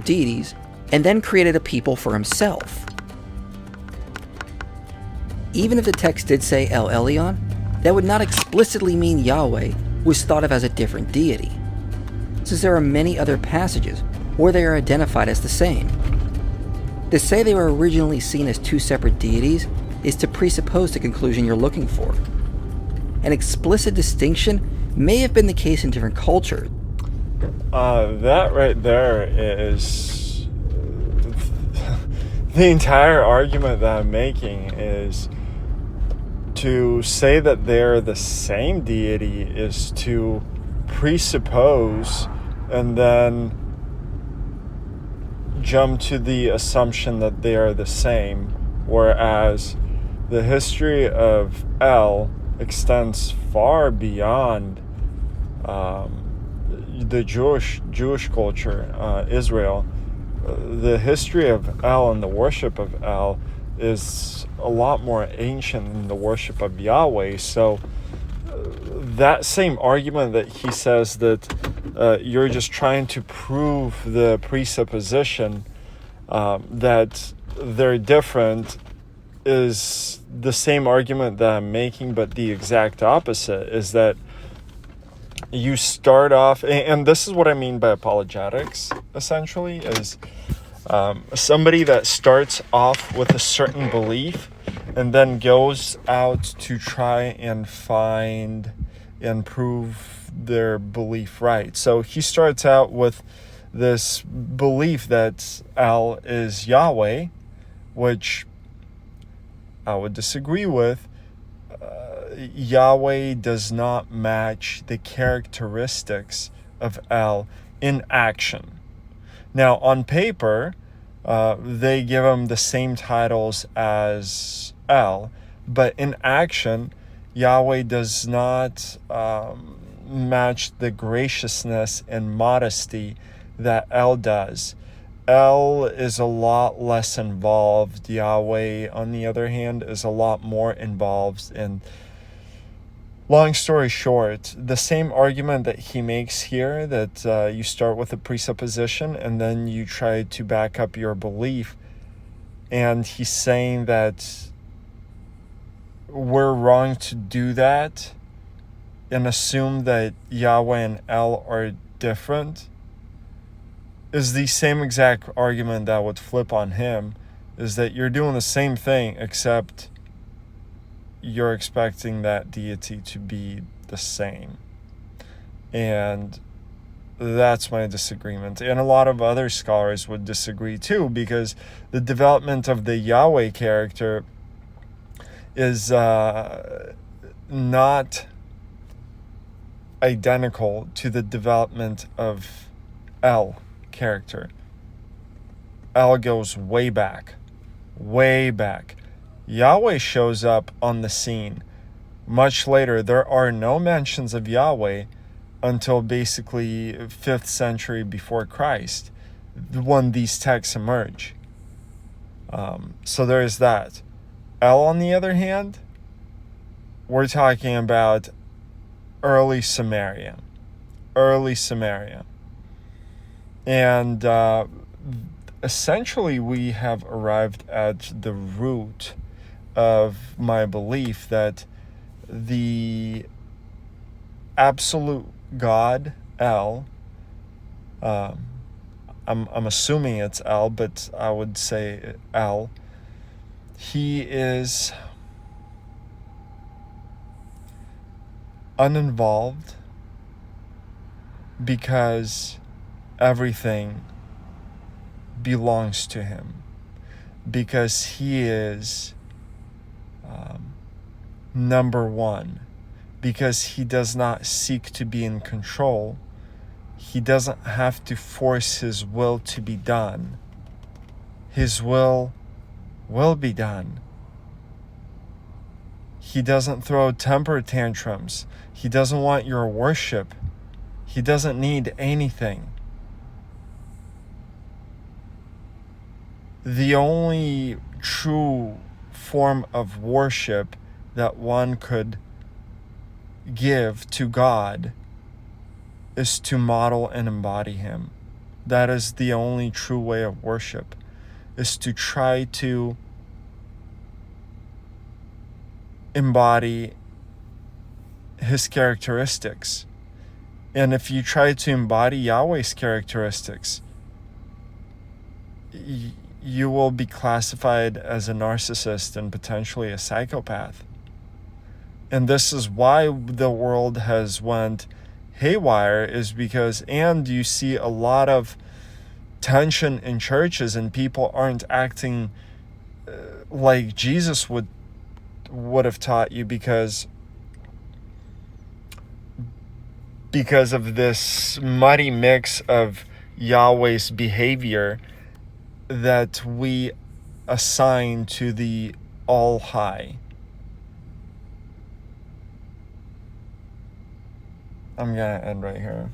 deities and then created a people for himself. Even if the text did say El Elyon, that would not explicitly mean Yahweh was thought of as a different deity, since there are many other passages where they are identified as the same. To say they were originally seen as two separate deities is to presuppose the conclusion you're looking for. An explicit distinction may have been the case in different cultures. That right there is the entire argument that I'm making. Is to say that they're the same deity is to presuppose and then jump to the assumption that they are the same, whereas the history of El extends far beyond the Jewish culture, Israel. The history of El and the worship of El is a lot more ancient than the worship of Yahweh. So that same argument that he says that you're just trying to prove the presupposition that they're different is the same argument that I'm making, but the exact opposite is that you start off, and this is what I mean by apologetics, essentially, is somebody that starts off with a certain belief and then goes out to try and find and prove their belief right. So he starts out with this belief that El is Yahweh, which I would disagree with. Yahweh does not match the characteristics of El in action. Now, on paper, they give him the same titles as El, but in action, Yahweh does not match the graciousness and modesty that El does. El is a lot less involved. Yahweh, on the other hand, is a lot more involved. And long story short, the same argument that he makes here, that you start with a presupposition and then you try to back up your belief. And he's saying that we're wrong to do that and assume that Yahweh and El are different, is the same exact argument that would flip on him, is that you're doing the same thing except you're expecting that deity to be the same. And that's my disagreement. And a lot of other scholars would disagree too, because the development of the Yahweh character is not identical to the development of El character. El goes way back. Yahweh shows up on the scene much later. There are no mentions of Yahweh until basically 5th century before Christ, when these texts emerge. So there is that. El, on the other hand, we're talking about early Samaria. And essentially we have arrived at the root of my belief that the absolute God, El, I'm assuming it's El, but I would say El, he is uninvolved because everything belongs to him, because he is number one, because he does not seek to be in control. He doesn't have to force his will to be done. His will be done. He doesn't throw temper tantrums. He doesn't want your worship. He doesn't need anything. The only true form of worship that one could give to God is to model and embody him. That is the only true way of worship, is to try to embody his characteristics. And if you try to embody Yahweh's characteristics, you will be classified as a narcissist and potentially a psychopath. And this is why the world has went haywire, is because, and you see a lot of tension in churches and people aren't acting like Jesus would have taught you, because of this muddy mix of Yahweh's behavior that we assign to the All High. I'm gonna end right here.